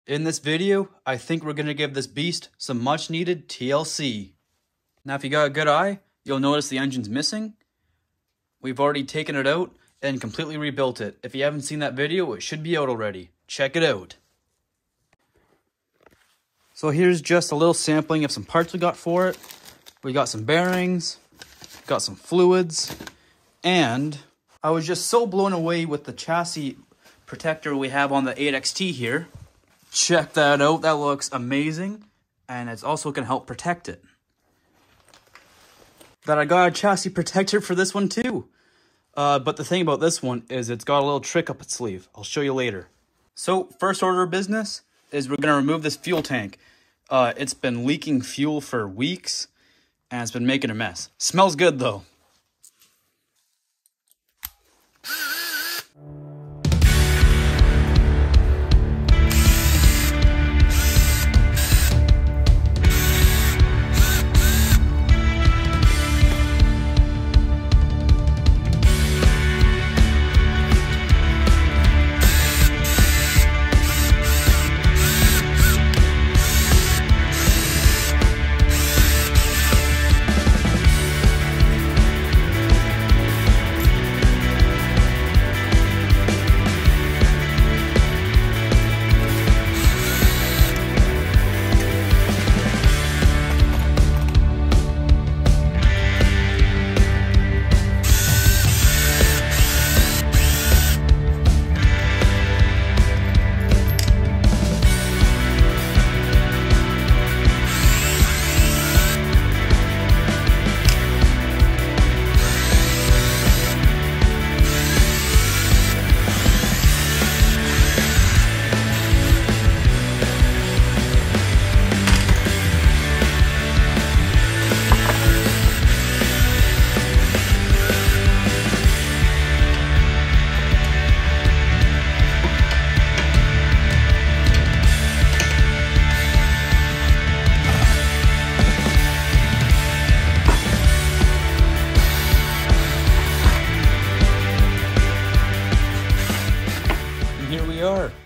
In this video, I think we're going to give this beast some much needed TLC. Now if you got a good eye, you'll notice the engine's missing. We've already taken it out and completely rebuilt it. If you haven't seen that video, it should be out already. Check it out. So here's just a little sampling of some parts we got for it. We got some bearings, got some fluids, and I was just so blown away with the chassis protector we have on the 8XT here. Check that out, that looks amazing, and it's also going to help protect it. That I got a chassis protector for this one too. But the thing about this one is it's got a little trick up its sleeve. I'll show you later. So first order of business is we're going to remove this fuel tank. It's been leaking fuel for weeks and it's been making a mess. Smells good though.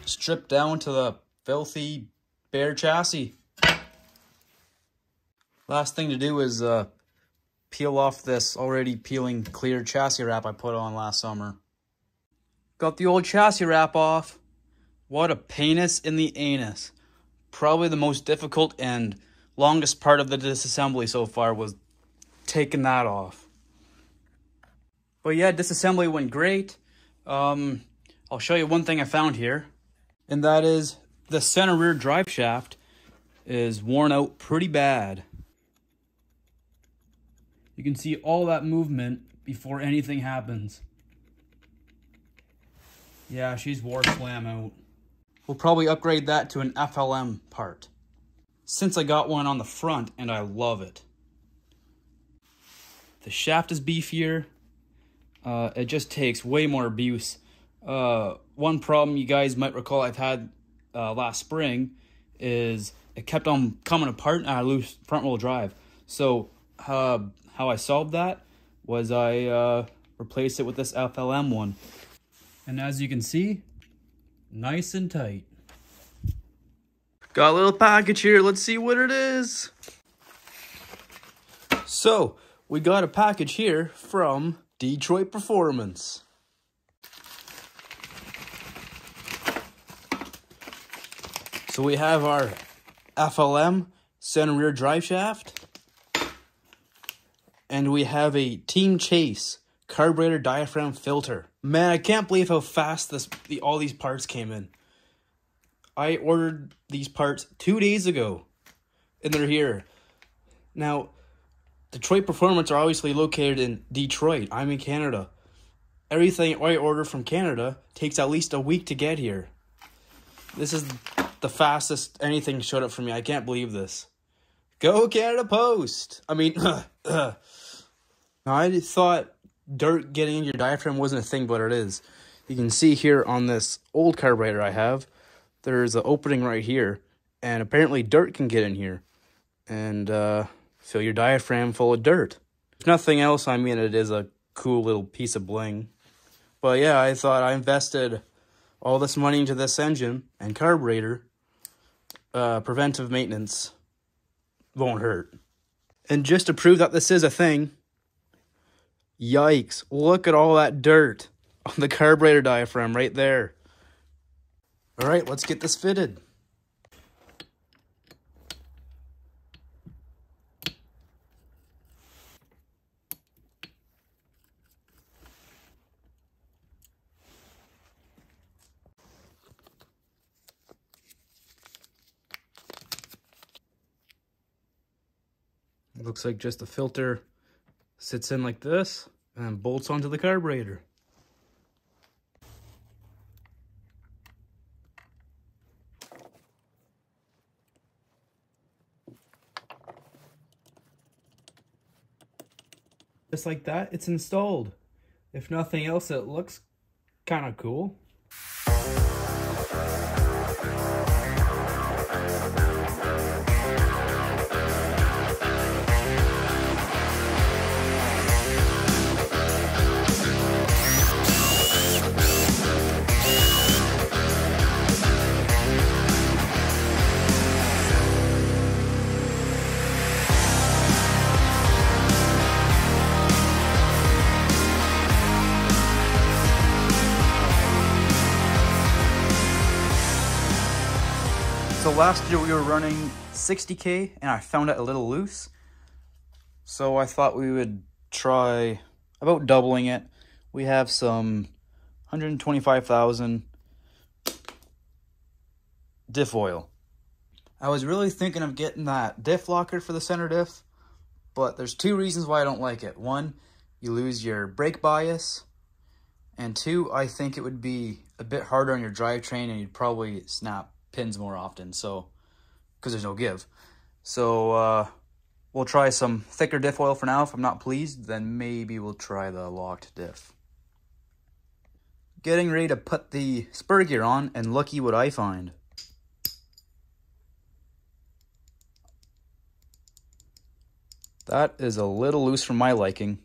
Stripped down to the filthy bare chassis. Last thing to do is peel off this already peeling clear chassis wrap I put on last summer. Got the old chassis wrap off. What a painus in the anus. Probably the most difficult and longest part of the disassembly so far was taking that off. But yeah, disassembly went great. I'll show you one thing I found here. And that is the center rear drive shaft is worn out pretty bad. You can see all that movement before anything happens. Yeah, she's wore slam out. We'll probably upgrade that to an FLM part, since I got one on the front and I love it. The shaft is beefier. It just takes way more abuse. One problem you guys might recall I've had last spring is it kept on coming apart and I lose front wheel drive. So how I solved that was I replaced it with this FLM one. And as you can see, nice and tight. Got a little package here. Let's see what it is. So we got a package here from Detroit Performance. So we have our FLM center rear drive shaft, and we have a Team Chase carburetor diaphragm filter. Man, I can't believe how fast all these parts came in. I ordered these parts 2 days ago, and they're here. Now, Detroit Performance are obviously located in Detroit. I'm in Canada. Everything I order from Canada takes at least a week to get here. This is the fastest anything showed up for me. I can't believe this. Go Canada Post! I mean, I thought dirt getting in your diaphragm wasn't a thing, but it is. You can see here on this old carburetor I have, there's an opening right here, and apparently dirt can get in here and fill your diaphragm full of dirt. If nothing else, I mean, it is a cool little piece of bling. But yeah, I thought I invested all this money into this engine and carburetor. preventive maintenance won't hurt. And just to prove that this is a thing, yikes, look at all that dirt on the carburetor diaphragm right there. All right, let's get this fitted. It looks like just the filter sits in like this and bolts onto the carburetor. Just like that, it's installed. If nothing else, it looks kind of cool. So last year we were running 60K and I found it a little loose. So I thought we would try about doubling it. We have some 125,000 diff oil. I was really thinking of getting that diff locker for the center diff, but there's two reasons why I don't like it. One, you lose your brake bias, and two, I think it would be a bit harder on your drivetrain and you'd probably snap pins more often, so because there's no give. So we'll try some thicker diff oil for now. If I'm not pleased, then maybe we'll try the locked diff. Getting ready to put the spur gear on, and looky what I find. That is a little loose for my liking.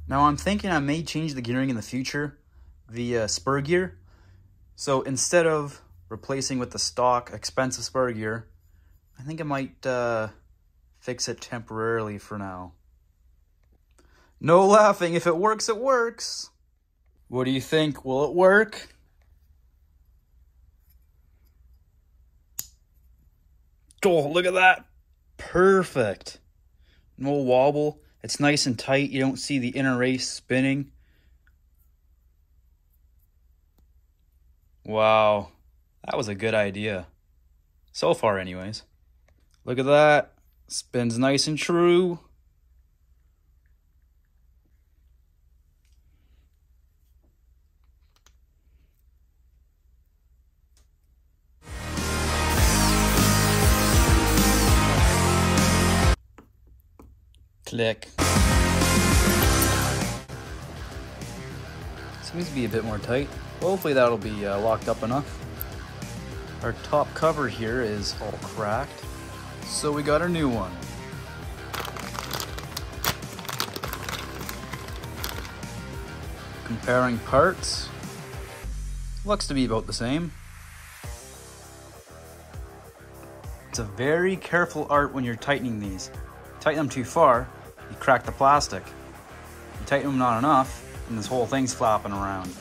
Now I'm thinking I may change the gearing in the future, the spur gear. So instead of replacing with the stock expensive spur gear, I think I might fix it temporarily for now. No laughing, if it works, it works. What do you think? Will it work? Oh, look at that. Perfect. No wobble. It's nice and tight. You don't see the inner race spinning. Wow. That was a good idea. So far, anyways. Look at that. Spins nice and true. Click. Seems to be a bit more tight. Hopefully that'll be locked up enough. Our top cover here is all cracked, so we got a new one. Comparing parts, looks to be about the same. It's a very careful art when you're tightening these. Tighten them too far, you crack the plastic. You tighten them not enough, and this whole thing's flapping around.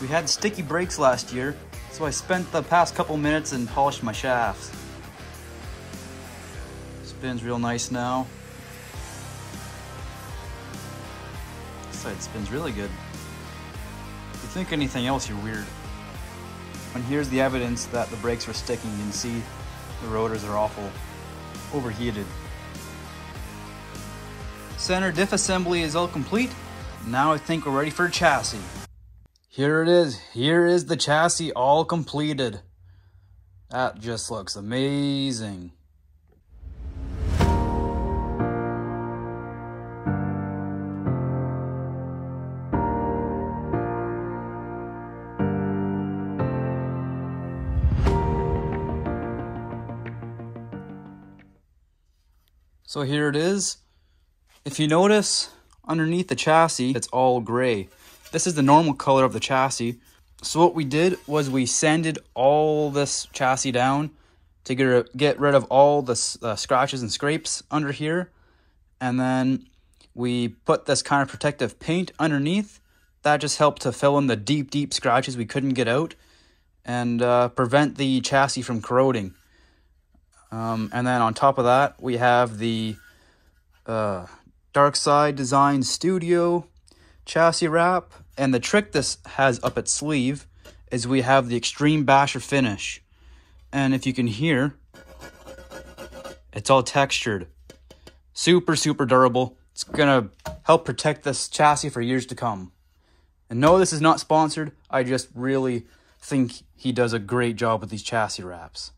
We had sticky brakes last year, so I spent the past couple minutes and polished my shafts. Spins real nice now. This side spins really good. If you think anything else, you're weird. And here's the evidence that the brakes were sticking. You can see the rotors are awful overheated. Center diff assembly is all complete. Now I think we're ready for chassis. Here it is. Here is the chassis all completed. That just looks amazing. So here it is. If you notice, underneath the chassis, it's all gray. This is the normal color of the chassis. So what we did was we sanded all this chassis down to get rid of all the scratches and scrapes under here. And then we put this kind of protective paint underneath. That just helped to fill in the deep scratches we couldn't get out and prevent the chassis from corroding. And then on top of that, we have the Dark Side Design Studio chassis wrap. And the trick this has up its sleeve is we have the Extreme Basher finish. And if you can hear, it's all textured. Super durable. It's gonna help protect this chassis for years to come. And no, this is not sponsored. I just really think he does a great job with these chassis wraps.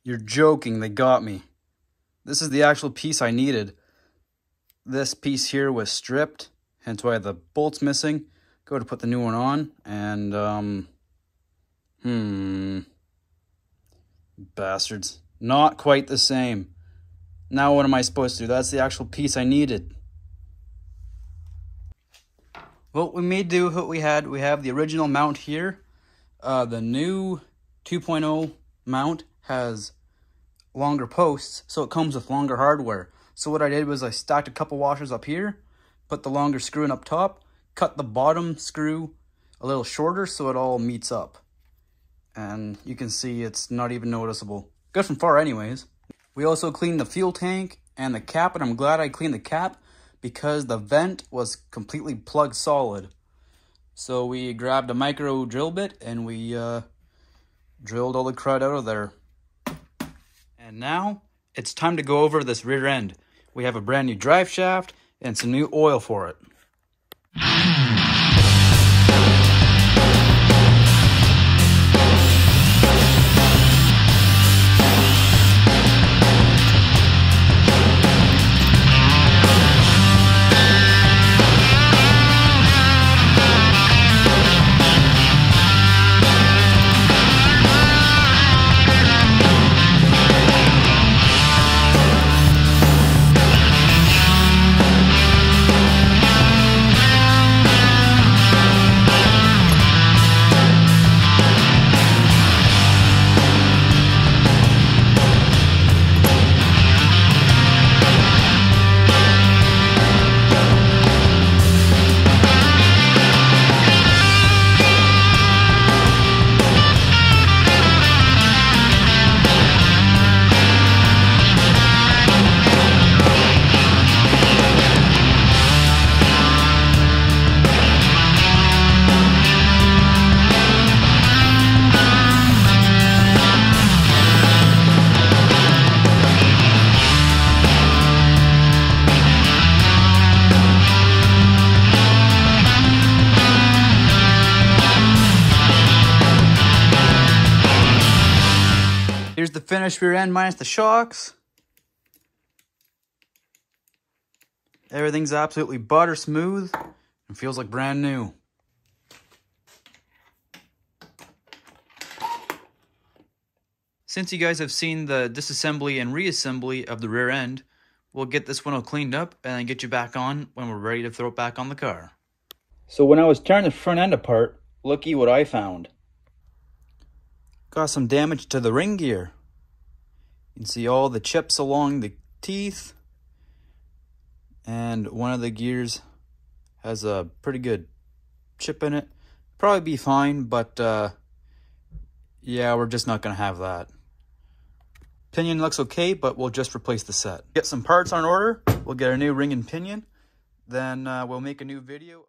You're joking, they got me. This is the actual piece I needed. This piece here was stripped, hence why the bolt's missing. Go to put the new one on, and bastards. Not quite the same. Now what am I supposed to do? That's the actual piece I needed. Well, we made do with what we had. We have the original mount here. The new 2.0 mount has longer posts, so it comes with longer hardware. So what I did was I stacked a couple washers up here, put the longer screw in up top, cut the bottom screw a little shorter so it all meets up. And you can see it's not even noticeable. Good from far anyways. We also cleaned the fuel tank and the cap, and I'm glad I cleaned the cap because the vent was completely plugged solid. So we grabbed a micro drill bit and we drilled all the crud out of there. And now it's time to go over this rear end. We have a brand new drive shaft and some new oil for it. Here's the finished rear end minus the shocks. Everything's absolutely butter smooth and feels like brand new. Since you guys have seen the disassembly and reassembly of the rear end, we'll get this one all cleaned up and then get you back on when we're ready to throw it back on the car. So when I was tearing the front end apart, looky what I found. Got some damage to the ring gear. You can see all the chips along the teeth. And one of the gears has a pretty good chip in it. Probably be fine, but yeah, we're just not going to have that. Pinion looks okay, but we'll just replace the set. Get some parts on order. We'll get a new ring and pinion. Then we'll make a new video.